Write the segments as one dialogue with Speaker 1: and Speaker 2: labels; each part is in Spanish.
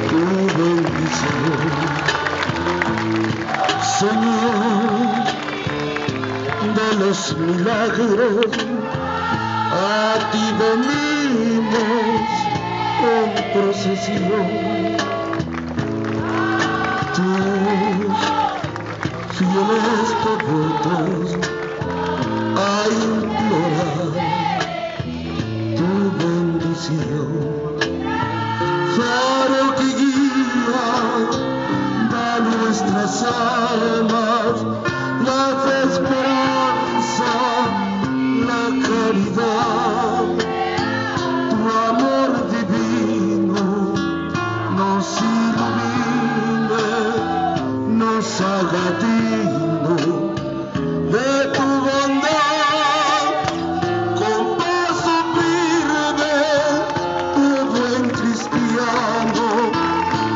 Speaker 1: tu bendición. Señor de los milagros, a ti venimos en procesión. Tus fieles devotos a implorar tu bendición. Faro que guía a nuestras almas, la esperanza, la caridad, tu amor divino nos ilumine, nos haga digno de tu bondad. Con paso firme de buen cristiano,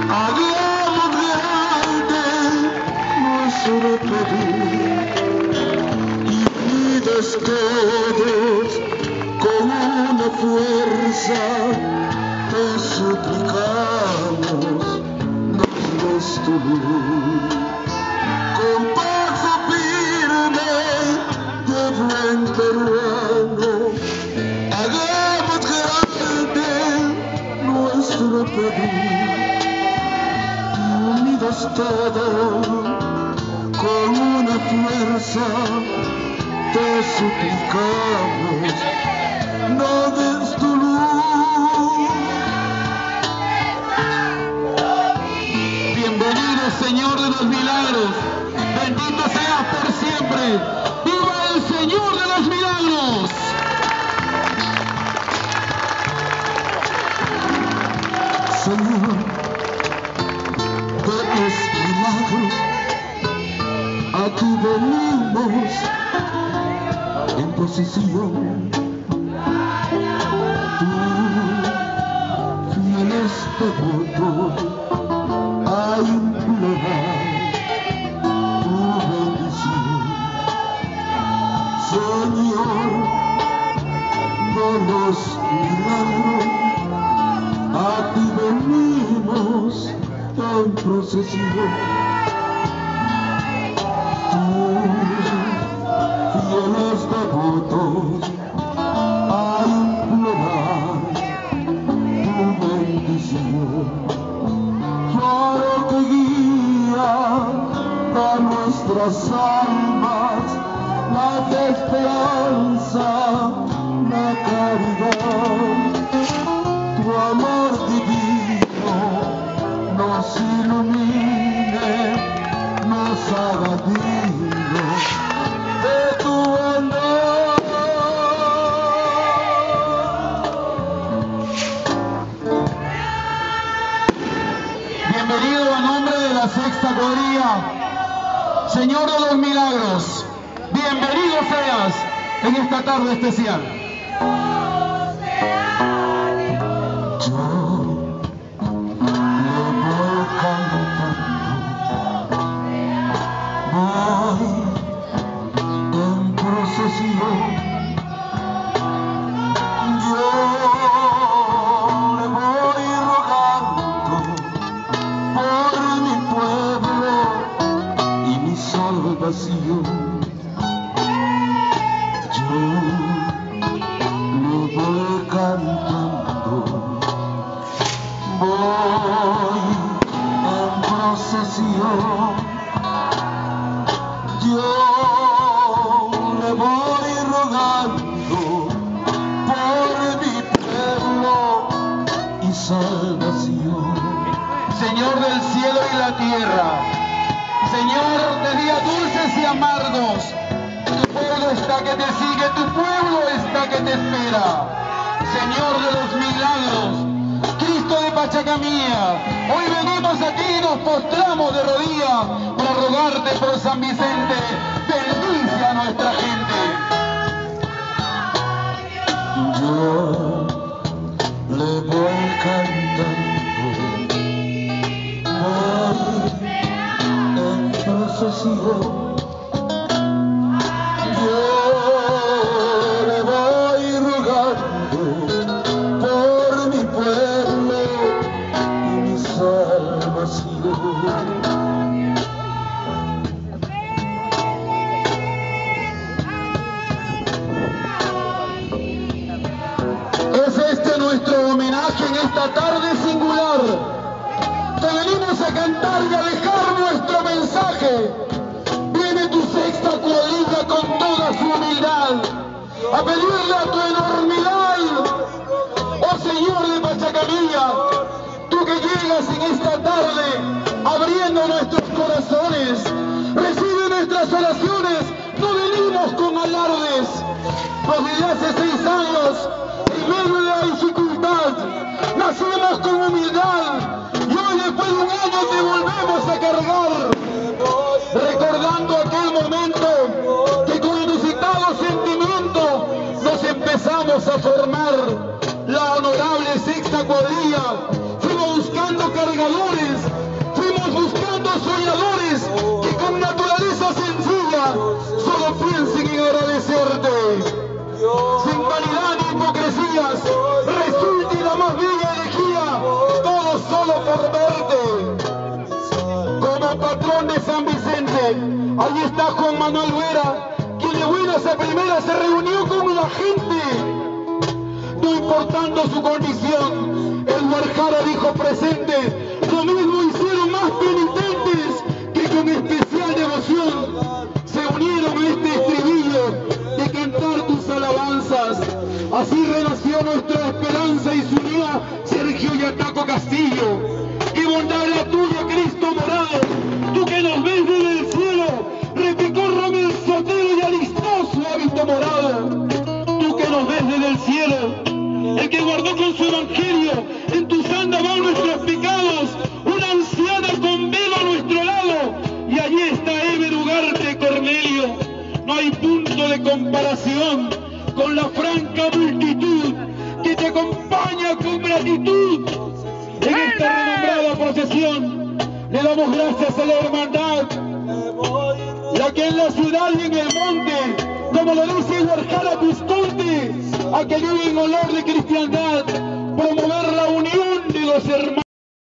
Speaker 1: hagamos grande nuestro pedir, y unidos todos con una fuerza te suplicamos, nos des tu luz. Con paso firme de buen peruano, hagamos grande nuestro pedir, y unidos todos con una fuerza te suplicamos, no des tu luz.
Speaker 2: Bienvenido, Señor de los milagros. Bendito seas por siempre. ¡Viva el Señor de los milagros!
Speaker 1: Señor de los milagros, a ti venimos en procesión. Tus fieles devotos a implorar tu bendición. Señor de los milagros, a ti venimos en procesión. Tus fieles devotos a implorar tu bendición. Faro que guía a nuestras almas, la esperanza, la caridad, tu amor divino nos ilumine, nos haga dignos de tu bondad.
Speaker 2: Bienvenido a nombre de la Sexta Cuadrilla, Señor de los milagros. Bienvenido seas en esta tarde especial.
Speaker 1: Yo le voy cantando, voy en procesión. Yo le voy rogando por mi pueblo y salvación.
Speaker 2: Señor del cielo y la tierra, Señor de días dulces y amargos, tu pueblo está que te sigue, tu pueblo está que te espera. Señor de los milagros, Cristo de Pachacamía, hoy venimos aquí y nos postramos de rodillas para rogarte por San Vicente, bendice a nuestra gente.
Speaker 1: Yo le voy cantando, procesión. Yo le voy rogando por mi pueblo
Speaker 2: esta tarde singular, te venimos a cantar y a dejar nuestro mensaje. Viene tu sexta cuadrilla con toda su humildad, a pedirle a tu enormidad, oh Señor de Pachacanilla, tú que llegas en esta tarde, abriendo nuestros corazones, recibe nuestras oraciones, no venimos con alardes, pues desde hace 6 años, en medio de la dificultad, nacimos con humildad, y hoy después de un año te volvemos a cargar, recordando aquel momento que con inusitado sentimiento nos empezamos a formar la honorable sexta cuadrilla. Fuimos buscando cargadores, fuimos buscando soñadores que con naturaleza sencilla solo piensen en agradecerte. Sin vanidad ni hipocresías, resulte la más bella elegía, todo solo por verte. Como patrón de San Vicente, ahí está Juan Manuel Vera, quien de buenas a primeras se reunió con la gente, no importando su condición. El Guarjara dijo presente, lo mismo hicieron más penitentes que con especial devoción se unieron a este estribillo de cantar tus alabanzas. Así renació nuestra esperanza y se unió Sergio Yataco Castillo. ¡Qué bondad la tuya, Cristo morado! Tú que nos ves desde el cielo, repicó Romel Sotelo y alistó su hábito morado. Tú que nos ves desde el cielo, el que guardó con su evangelio en tu santa mano nuestros pecados, una anciana con velo a nuestro lado, y allí está Eber Ugarte Cornelio. No hay punto de comparación con la franca multitud que te acompaña con gratitud en esta renombrada procesión. Le damos gracias a la hermandad, ya que en la ciudad y en el monte, como lo dice Guarjara Visconti, a que vive en olor de cristiandad, promover la unión de los hermanos.